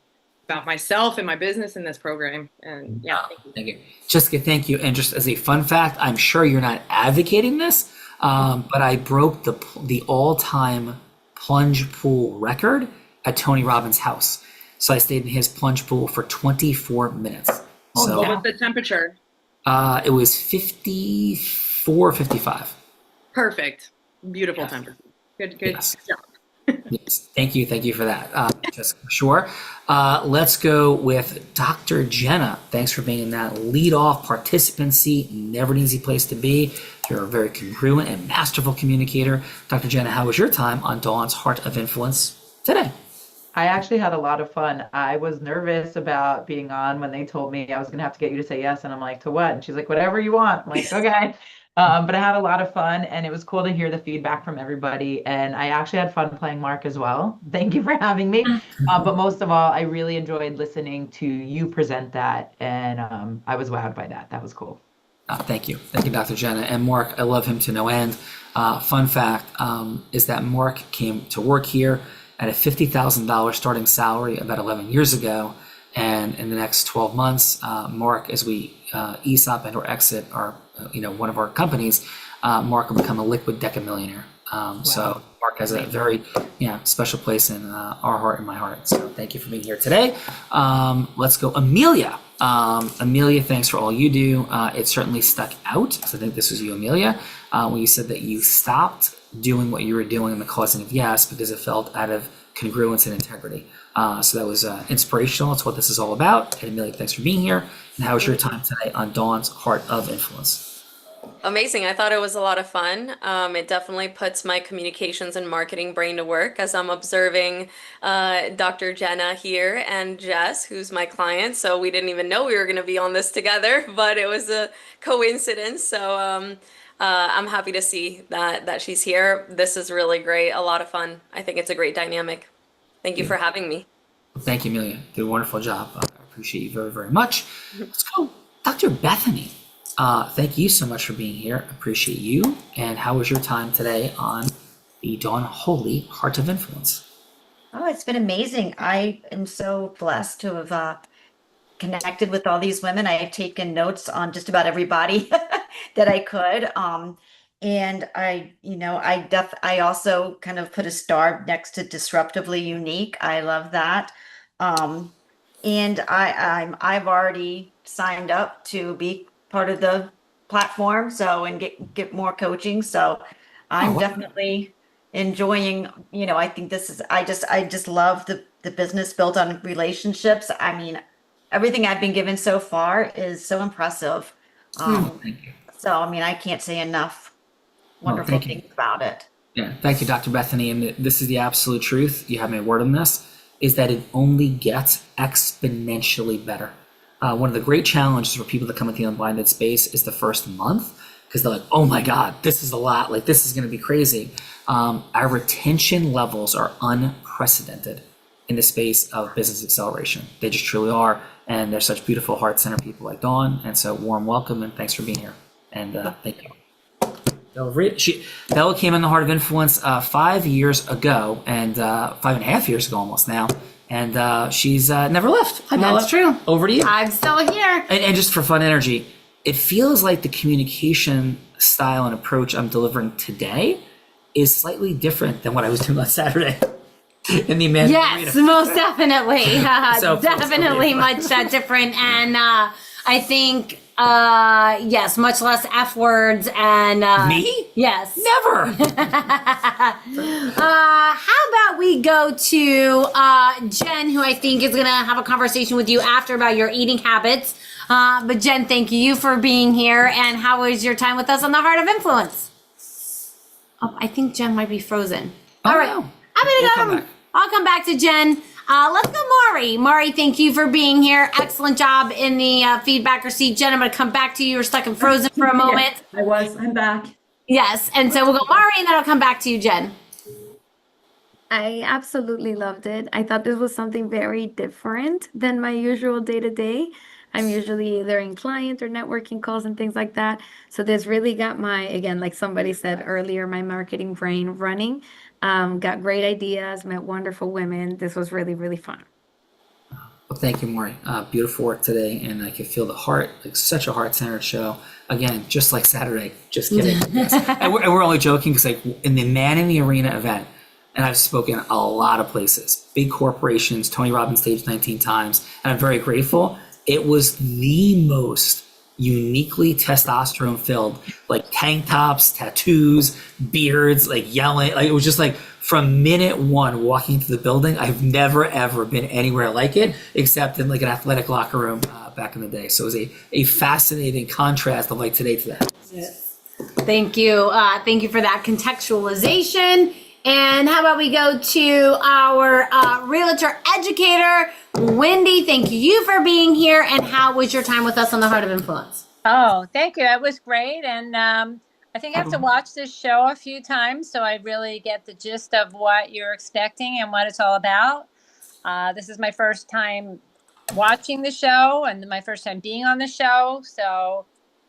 myself and my business in this program. And yeah, thank you. Jessica, thank you. And just as a fun fact, I'm sure you're not advocating this, but I broke the all-time plunge pool record at Tony Robbins' house. So I stayed in his plunge pool for 24 minutes. So what was the temperature? It was 54, 55. Perfect. Beautiful temperature. Good Yes. job. Yes. Thank you for that, Jessica. Sure. Let's go with Dr. Jenna. Thanks for being in that lead-off participant seat. Never an easy place to be. You're a very congruent and masterful communicator. Dr. Jenna, how was your time on Dawn's Heart of Influence today? I actually had a lot of fun. I was nervous about being on when they told me I was going to have to get you to say yes. And I'm like, to what? And she's like, whatever you want. I'm like, okay. But I had a lot of fun and it was cool to hear the feedback from everybody. And I actually had fun playing Mark as well. Thank you for having me. But most of all, I really enjoyed listening to you present that. And I was wowed by that. That was cool. Thank you. Thank you, Dr. Jenna. And Mark, I love him to no end. Fun fact is that Mark came to work here at a $50,000 starting salary about 11 years ago. And in the next 12 months, Mark, as we ESOP and or exit our, one of our companies, Mark will become a liquid decamillionaire. So Mark has a very special place in our heart and my heart. So thank you for being here today. Let's go, Amelia. Amelia, thanks for all you do. It certainly stuck out. So I think this was you, Amelia, when you said that you stopped doing what you were doing in the causing of yes because it felt out of congruence and integrity. So that was inspirational. It's what this is all about. And Amelia, thanks for being here. And how was your time today on Dawn's Heart of Influence? Amazing. I thought it was a lot of fun. It definitely puts my communications and marketing brain to work as I'm observing Dr. Jenna here and Jess, who's my client. So we didn't even know we were going to be on this together, but it was a coincidence. So I'm happy to see that she's here. This is really great. A lot of fun. I think it's a great dynamic. Thank you for having me. Thank you, Amelia. Did a wonderful job. I appreciate you very, very much. Let's go, Dr. Bethany. Thank you so much for being here. Appreciate you. And how was your time today on the Dawn Holy Heart of Influence. Oh, it's been amazing. I am so blessed to have connected with all these women. I have taken notes on just about everybody that I could. And I also kind of put a star next to disruptively unique. I love that. Um, and I've already signed up to be part of the platform, so and get more coaching. So I'm wow. definitely enjoying, I think this is I just love the business built on relationships. I mean, everything I've been given so far is so impressive. Thank you. So I mean, I can't say enough wonderful Thank you. things about it. Yeah, thank you, Dr. Bethany. And this is the absolute truth. You have my word on this, is that it only gets exponentially better. One of the great challenges for people that come into the unblinded space is the first month, because they're like, oh my God, this is a lot. Like, this is going to be crazy. Our retention levels are unprecedented in the space of business acceleration. They just truly are. And they're such beautiful heart-centered people like Dawn. And so warm welcome and thanks for being here. And thank you. Bella came in the Heart of Influence 5 years ago, and 5.5 years ago almost now, and she's never left. Hi, Bella. That's true. Over to you. I'm still here. And just for fun energy, it feels like the communication style and approach I'm delivering today is slightly different than what I was doing last Saturday in the Amanda Yes, Arena. most definitely. So Definitely much different. And I think, yes, much less F words and... Me? Yes. Never. How about we go to Jen, who I think is going to have a conversation with you after about your eating habits. But Jen, thank you for being here. And how was your time with us on the Heart of Influence? Oh, I think Jen might be frozen. Oh, All right. no. I'll come back to Jen. Let's go, Maury. Maury, thank you for being here. Excellent job in the feedback receipt. Jen, I'm going to come back to you. You're stuck and frozen for a moment. Yes, I'm back. Yes. And so we'll go Maury, and then I'll come back to you, Jen. I absolutely loved it. I thought this was something very different than my usual day-to-day. I'm usually either in client or networking calls and things like that. So this really got my, again, like somebody said earlier, my marketing brain running. Got great ideas, met wonderful women. This was really, really fun. Well, thank you, Maury. Beautiful work today, and I can feel the heart, like such a heart-centered show. Again, just like Saturday. Just kidding. Yes. And we're only joking because, like, in the Man in the Arena event, and I've spoken a lot of places, big corporations, Tony Robbins stage 19 times, and I'm very grateful. It was the most uniquely testosterone filled, like tank tops, tattoos, beards, like yelling. Like, it was just like from minute one walking into the building, I've never ever been anywhere like it except in like an athletic locker room back in the day. So it was a fascinating contrast of like today to that. Thank you. Thank you for that contextualization. And how about we go to our realtor educator, Wendy. Thank you for being here. And how was your time with us on the Heart of Influence? Oh, thank you. That was great. And I think I have to watch this show a few times so I really get the gist of what you're expecting and what it's all about. This is my first time watching the show and my first time being on the show. So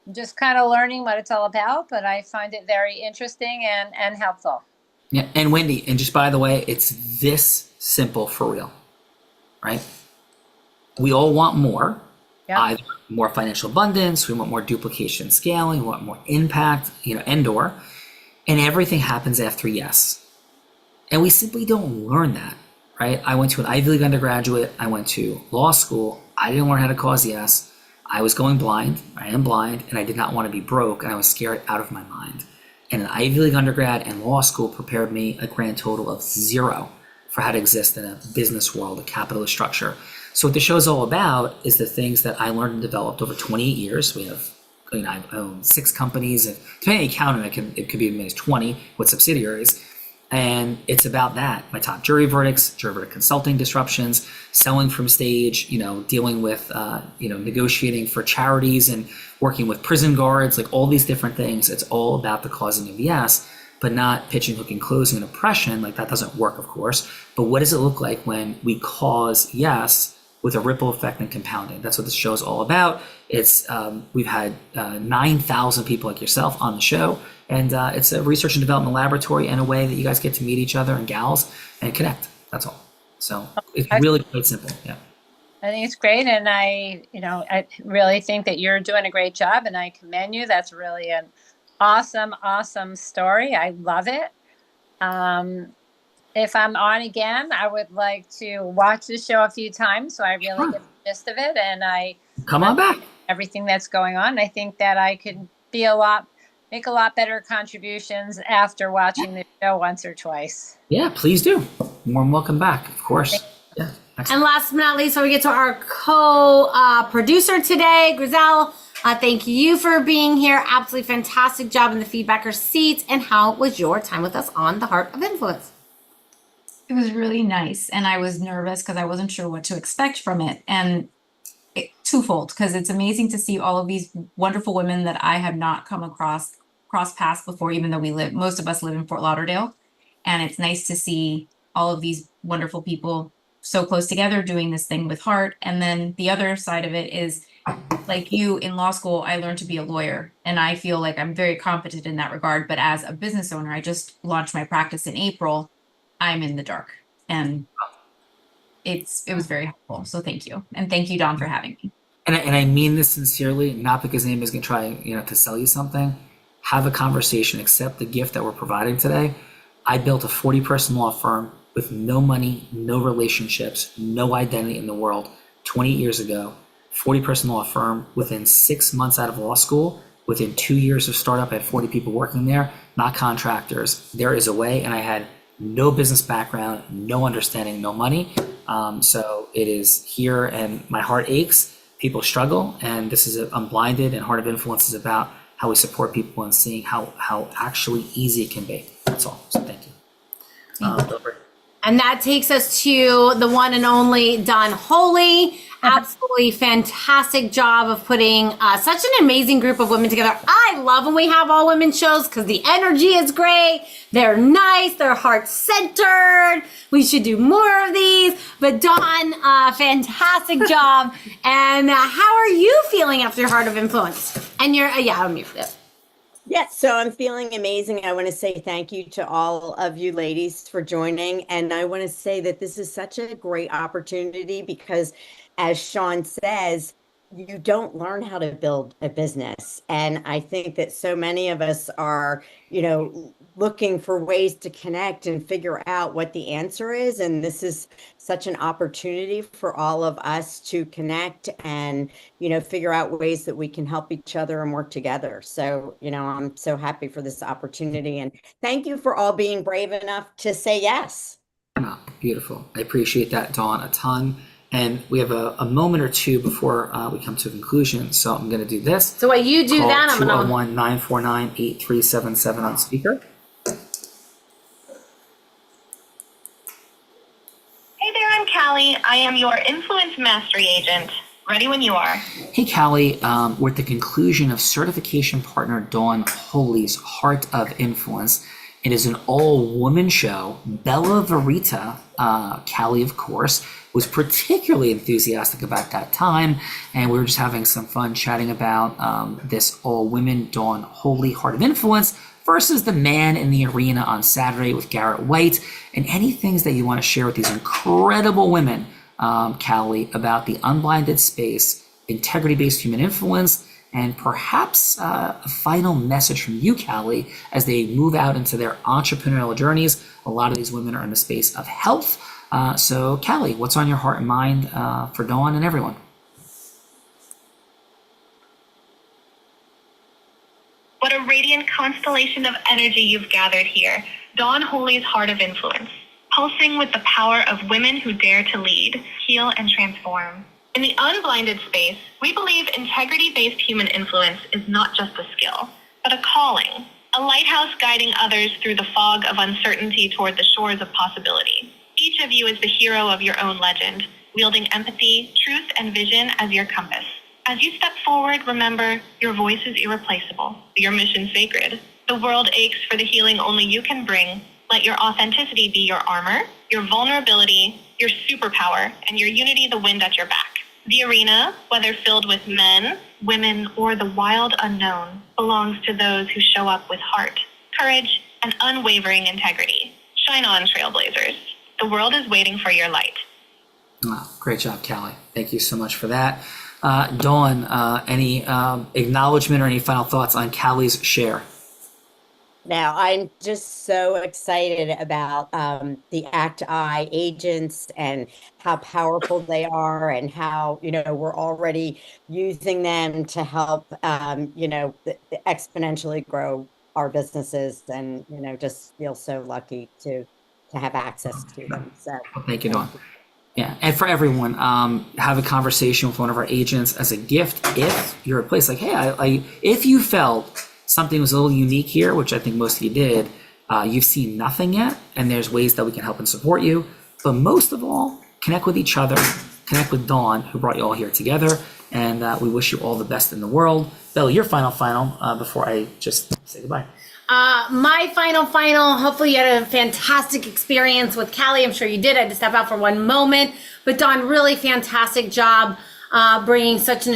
I'm just kind of learning what it's all about, but I find it very interesting and helpful. Yeah, and Wendy, and just by the way, it's this simple for real, right? We all want more, either more financial abundance, we want more duplication scaling, we want more impact, and/or, and everything happens after yes. And we simply don't learn that, right? I went to an Ivy League undergraduate, I went to law school, I didn't learn how to cause yes. I was going blind, I am blind, and I did not want to be broke, and I was scared out of my mind. And an Ivy League undergrad and law school prepared me a grand total of 0 for how to exist in a business world, a capitalist structure. So what the show is all about is the things that I learned and developed over 28 years. We have, I own 6 companies, and depending on how you count it, it could be as many as 20 with subsidiaries. And it's about that. My top jury verdicts, jury verdict consulting disruptions, selling from stage, dealing with, negotiating for charities and working with prison guards, like all these different things. It's all about the causing of yes, but not pitching, hooking, closing, and oppression. Like that doesn't work, of course. But what does it look like when we cause yes with a ripple effect and compounding. That's what this show is all about. It's we've had 9,000 people like yourself on the show, and it's a research and development laboratory and a way that you guys get to meet each other and gals and connect. That's all. So it's really quite simple. Yeah. I think it's great, and I really think that you're doing a great job, and I commend you. That's really an awesome story. I love it. If I'm on again, I would like to watch the show a few times so I really get the gist of it, and I come on back. Everything that's going on. I think that I could make a lot better contributions after watching the show once or twice. Yeah, please do. More than welcome back, of course. Yeah. And last but not least, so we get to our co-producer today, Grizel. Thank you for being here. Absolutely fantastic job in the feedbacker seats. And how was your time with us on The Heart of Influence? It was really nice. And I was nervous because I wasn't sure what to expect from it. And twofold, because it's amazing to see all of these wonderful women that I have not come across cross paths before, even though most of us live in Fort Lauderdale. And it's nice to see all of these wonderful people so close together doing this thing with heart. And then the other side of it is, like you in law school, I learned to be a lawyer, and I feel like I'm very competent in that regard. But as a business owner, I just launched my practice in April. I'm in the dark, and it was very helpful. So thank you. And thank you, Dawn, for having me. And I mean this sincerely, not because anybody's is going to try, to sell you something. Have a conversation, accept the gift that we're providing today. I built a 40-person law firm with no money, no relationships, no identity in the world 28 years ago. 40-person law firm. Within 6 months out of law school, within 2 years of startup, I had 40 people working there, not contractors. There is a way, and I had no business background, no understanding, no money. So it is here, and my heart aches. People struggle, and this is I'm blinded, and Heart of Influence is about how we support people and seeing how actually easy it can be. That's all. So thank you. And that takes us to the one and only Dawn Holy. Absolutely fantastic job of putting such an amazing group of women together. I love when we have all women shows because the energy is great. They're nice. They're heart-centered. We should do more of these. But Dawn, fantastic job. And how are you feeling after your Heart of Influence? And you're, I'm muted. Yes, so I'm feeling amazing. I want to say thank you to all of you ladies for joining. And I want to say that this is such a great opportunity because, as Sean says, you don't learn how to build a business. And I think that so many of us are, looking for ways to connect and figure out what the answer is. And this is such an opportunity for all of us to connect and, figure out ways that we can help each other and work together. So, I'm so happy for this opportunity. And thank you for all being brave enough to say yes. Oh, beautiful. I appreciate that, Dawn, a ton. And we have a moment or two before we come to a conclusion. So I'm going to do this. So while you do that, I'm going to 201-949-8377 on speaker. Hey there, I'm Callie. I am your Influence Mastery Agent. Ready when you are. Hey, Callie, we're at the conclusion of certification partner Dawn Holy's Heart of Influence. It is an all-woman show. Bella Verita, Callie, of course, was particularly enthusiastic about that time, and we were just having some fun chatting about this all-women Dawn Holy Heart of Influence versus the man in the arena on Saturday with Garrett White, and any things that you want to share with these incredible women, Callie, about the unblinded space, integrity-based human influence, and perhaps a final message from you, Callie, as they move out into their entrepreneurial journeys. A lot of these women are in the space of health. So, Callie, what's on your heart and mind for Dawn and everyone? What a radiant constellation of energy you've gathered here. Dawn Holy's Heart of Influence, pulsing with the power of women who dare to lead, heal, and transform. In the unblinded space, we believe integrity-based human influence is not just a skill, but a calling, a lighthouse guiding others through the fog of uncertainty toward the shores of possibility. Each of you is the hero of your own legend, wielding empathy, truth, and vision as your compass. As you step forward, remember, your voice is irreplaceable, your mission sacred. The world aches for the healing only you can bring. Let your authenticity be your armor, your vulnerability, your superpower, and your unity the wind at your back. The arena, whether filled with men, women, or the wild unknown, belongs to those who show up with heart, courage, and unwavering integrity. Shine on, trailblazers. The world is waiting for your light. Oh, great job, Callie. Thank you so much for that. Dawn, any acknowledgement or any final thoughts on Callie's share? Now, I'm just so excited about the Act I agents and how powerful they are, and how, we're already using them to help, exponentially grow our businesses, and, just feel so lucky to have access to them. So Thank you, Dawn. Yeah, and for everyone, have a conversation with one of our agents as a gift. If you're a place like, hey, if you felt something was a little unique here, which I think most of you did, you've seen nothing yet, and there's ways that we can help and support you. But most of all, connect with each other, connect with Dawn, who brought you all here together, and we wish you all the best in the world. Bella, your final, before I just say goodbye. My final, hopefully you had a fantastic experience with Callie. I'm sure you did. I had to step out for one moment. But Dawn, really fantastic job bringing such an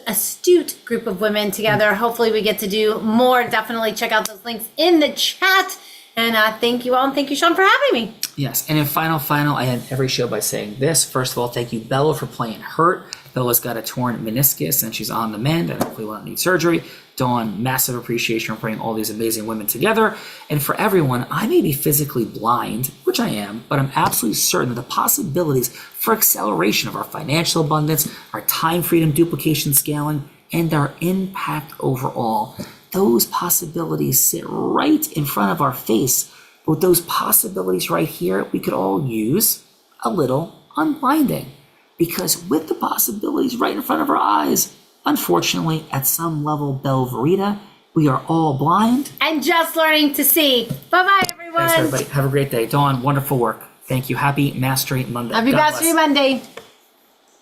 astute group of women together. Hopefully we get to do more. Definitely check out those links in the chat. And thank you all, and thank you, Sean, for having me. Yes, and in final, I end every show by saying this. First of all, thank you, Bella, for playing hurt. Bella's got a torn meniscus, and she's on the mend, and hopefully won't need surgery. Dawn, massive appreciation for bringing all these amazing women together. And for everyone, I may be physically blind, which I am, but I'm absolutely certain that the possibilities for acceleration of our financial abundance, our time freedom, duplication, scaling, and our impact overall, those possibilities sit right in front of our face. But with those possibilities right here, we could all use a little unblinding. Because with the possibilities right in front of our eyes, unfortunately, at some level, Belverita, we are all blind. And just learning to see. Bye-bye, everyone. Thanks, everybody. Have a great day. Dawn, wonderful work. Thank you. Happy Mastery Monday. Happy God Mastery bless. Monday.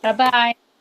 Bye-bye.